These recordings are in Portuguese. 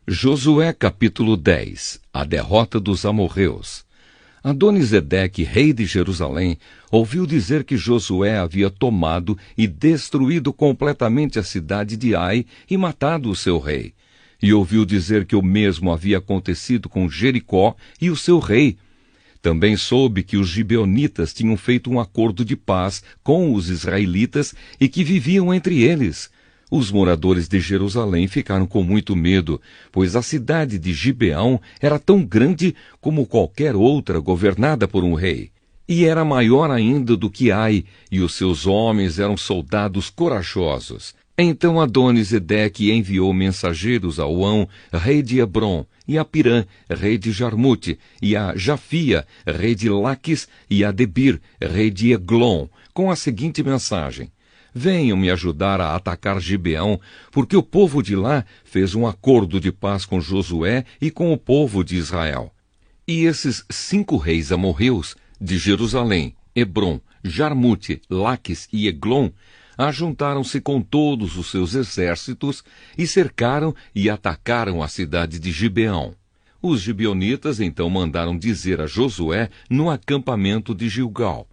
Josué capítulo 10. A derrota dos amorreus. Adoni-Zedeque, rei de Jerusalém, ouviu dizer que Josué havia tomado e destruído completamente a cidade de Ai e matado o seu rei. E ouviu dizer que o mesmo havia acontecido com Jericó e o seu rei. Também soube que os gibeonitas tinham feito um acordo de paz com os israelitas e que viviam entre eles. Os moradores de Jerusalém ficaram com muito medo, pois a cidade de Gibeão era tão grande como qualquer outra governada por um rei. E era maior ainda do que Ai, e os seus homens eram soldados corajosos. Então Adoni-Zedeque enviou mensageiros a Uão, rei de Hebrom, e a Pirã, rei de Jarmute, e a Jafia, rei de Laquis, e a Debir, rei de Eglon, com a seguinte mensagem: venham me ajudar a atacar Gibeão, porque o povo de lá fez um acordo de paz com Josué e com o povo de Israel. E esses 5 reis amorreus, de Jerusalém, Hebrom, Jarmute, Laquis e Eglon, ajuntaram-se com todos os seus exércitos e cercaram e atacaram a cidade de Gibeão. Os gibeonitas então mandaram dizer a Josué no acampamento de Gilgal: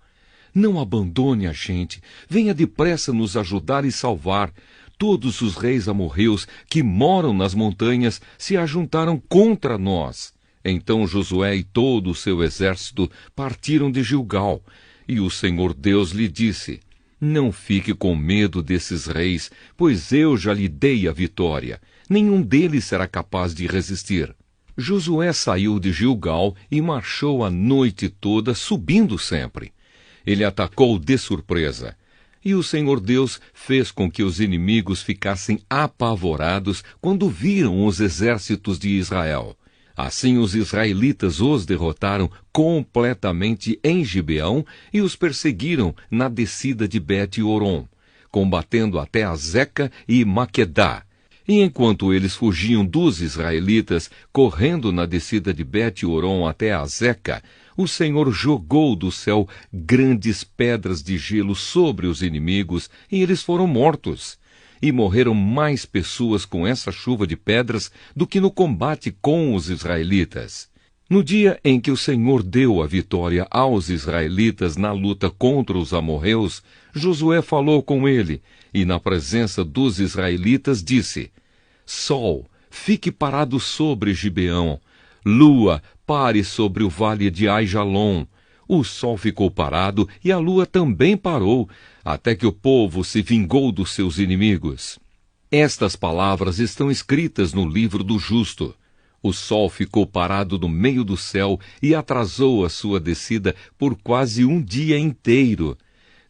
não abandone a gente, venha depressa nos ajudar e salvar. Todos os reis amorreus que moram nas montanhas se ajuntaram contra nós. Então Josué e todo o seu exército partiram de Gilgal. E o Senhor Deus lhe disse: não fique com medo desses reis, pois eu já lhe dei a vitória. Nenhum deles será capaz de resistir. Josué saiu de Gilgal e marchou a noite toda, subindo sempre. Ele atacou de surpresa, e o Senhor Deus fez com que os inimigos ficassem apavorados quando viram os exércitos de Israel. Assim os israelitas os derrotaram completamente em Gibeão e os perseguiram na descida de Bet-Horon, combatendo até Azeca e Maquedá. E enquanto eles fugiam dos israelitas, correndo na descida de Bet-Horon até Azeca, o Senhor jogou do céu grandes pedras de gelo sobre os inimigos, e eles foram mortos. E morreram mais pessoas com essa chuva de pedras do que no combate com os israelitas. No dia em que o Senhor deu a vitória aos israelitas na luta contra os amorreus, Josué falou com ele, e na presença dos israelitas disse: Sol, fique parado sobre Gibeão. Lua, pare sobre o vale de Aijalon. O sol ficou parado e a lua também parou, até que o povo se vingou dos seus inimigos. Estas palavras estão escritas no livro do justo. O sol ficou parado no meio do céu e atrasou a sua descida por quase um dia inteiro.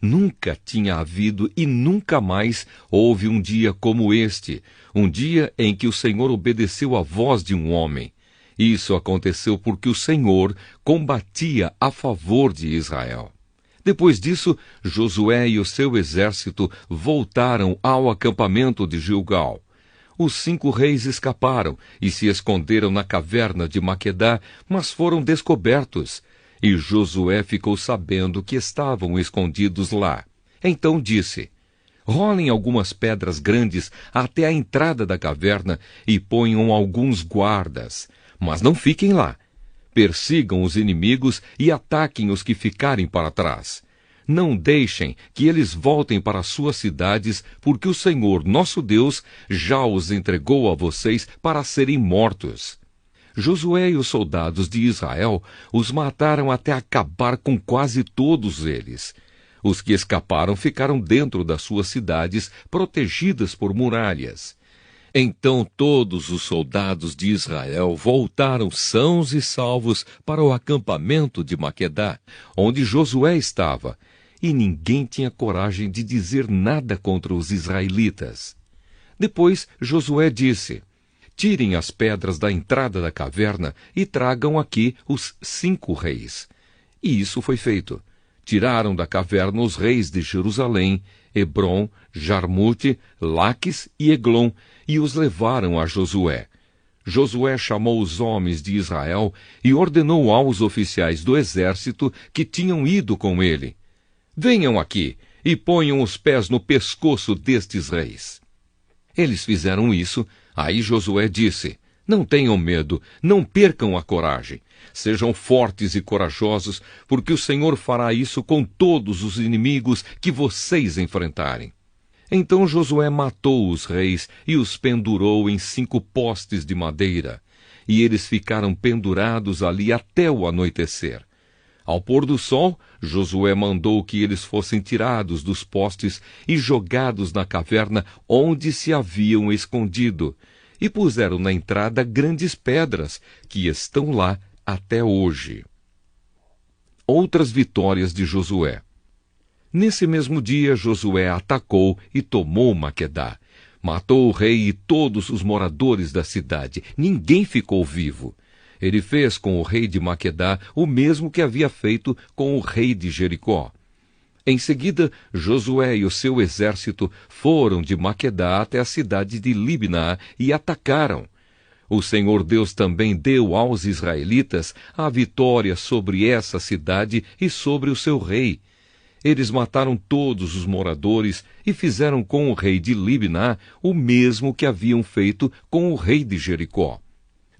Nunca tinha havido e nunca mais houve um dia como este, um dia em que o Senhor obedeceu à voz de um homem. Isso aconteceu porque o Senhor combatia a favor de Israel. Depois disso, Josué e o seu exército voltaram ao acampamento de Gilgal. Os 5 reis escaparam e se esconderam na caverna de Maquedá, mas foram descobertos. E Josué ficou sabendo que estavam escondidos lá. Então disse: rolem algumas pedras grandes até a entrada da caverna e ponham alguns guardas. Mas não fiquem lá. Persigam os inimigos e ataquem os que ficarem para trás. Não deixem que eles voltem para suas cidades, porque o Senhor, nosso Deus, já os entregou a vocês para serem mortos. Josué e os soldados de Israel os mataram até acabar com quase todos eles. Os que escaparam ficaram dentro das suas cidades, protegidas por muralhas. Então todos os soldados de Israel voltaram sãos e salvos para o acampamento de Maquedá, onde Josué estava, e ninguém tinha coragem de dizer nada contra os israelitas. Depois Josué disse: tirem as pedras da entrada da caverna e tragam aqui os 5 reis. E isso foi feito. Tiraram da caverna os reis de Jerusalém, Hebrom, Jarmute, Laquis e Eglon, e os levaram a Josué. Josué chamou os homens de Israel e ordenou aos oficiais do exército que tinham ido com ele: venham aqui e ponham os pés no pescoço destes reis. Eles fizeram isso. Aí Josué disse: Não tenham medo, não percam a coragem. Sejam fortes e corajosos, porque o Senhor fará isso com todos os inimigos que vocês enfrentarem. Então Josué matou os reis e os pendurou em 5 postes de madeira. E eles ficaram pendurados ali até o anoitecer. Ao pôr do sol, Josué mandou que eles fossem tirados dos postes e jogados na caverna onde se haviam escondido, e puseram na entrada grandes pedras, que estão lá até hoje. Outras vitórias de Josué. Nesse mesmo dia, Josué atacou e tomou Maquedá. Matou o rei e todos os moradores da cidade. Ninguém ficou vivo. Ele fez com o rei de Maquedá o mesmo que havia feito com o rei de Jericó. Em seguida, Josué e o seu exército foram de Maquedá até a cidade de Libná e atacaram. O Senhor Deus também deu aos israelitas a vitória sobre essa cidade e sobre o seu rei. Eles mataram todos os moradores e fizeram com o rei de Libná o mesmo que haviam feito com o rei de Jericó.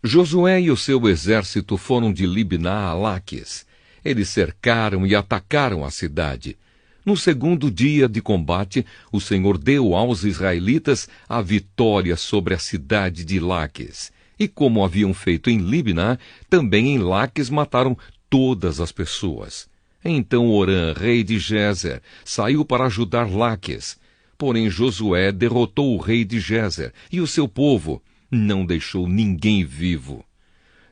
Josué e o seu exército foram de Libná a Laques. Eles cercaram e atacaram a cidade. No segundo dia de combate, o Senhor deu aos israelitas a vitória sobre a cidade de Laques. E como haviam feito em Libná, também em Laques mataram todas as pessoas. Então Orã, rei de Gézer, saiu para ajudar Laques. Porém Josué derrotou o rei de Gézer e o seu povo. Não deixou ninguém vivo.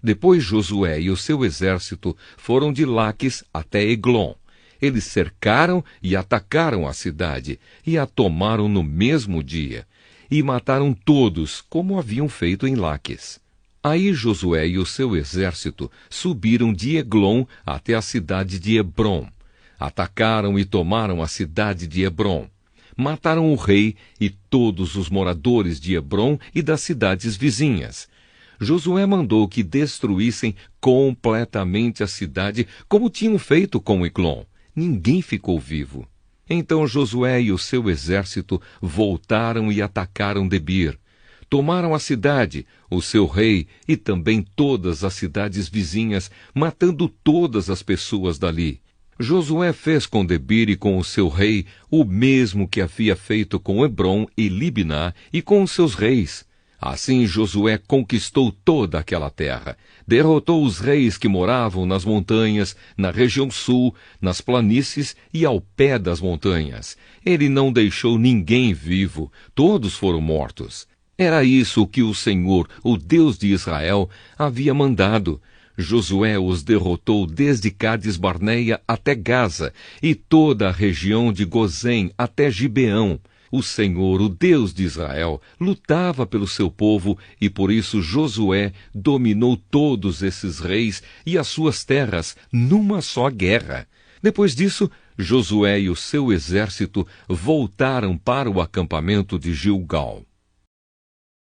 Depois Josué e o seu exército foram de Laques até Eglon. Eles cercaram e atacaram a cidade, e a tomaram no mesmo dia, e mataram todos, como haviam feito em Laques. Aí Josué e o seu exército subiram de Eglon até a cidade de Hebrom. Atacaram e tomaram a cidade de Hebrom. Mataram o rei e todos os moradores de Hebrom e das cidades vizinhas. Josué mandou que destruíssem completamente a cidade, como tinham feito com Eglon. Ninguém ficou vivo. Então Josué e o seu exército voltaram e atacaram Debir. Tomaram a cidade, o seu rei e também todas as cidades vizinhas, matando todas as pessoas dali. Josué fez com Debir e com o seu rei o mesmo que havia feito com Hebrom e Libná e com os seus reis. Assim Josué conquistou toda aquela terra, derrotou os reis que moravam nas montanhas, na região sul, nas planícies e ao pé das montanhas. Ele não deixou ninguém vivo, todos foram mortos. Era isso que o Senhor, o Deus de Israel, havia mandado. Josué os derrotou desde Cades-Barneia até Gaza e toda a região de Gozém até Gibeão. O Senhor, o Deus de Israel, lutava pelo seu povo e por isso Josué dominou todos esses reis e as suas terras numa só guerra. Depois disso, Josué e o seu exército voltaram para o acampamento de Gilgal.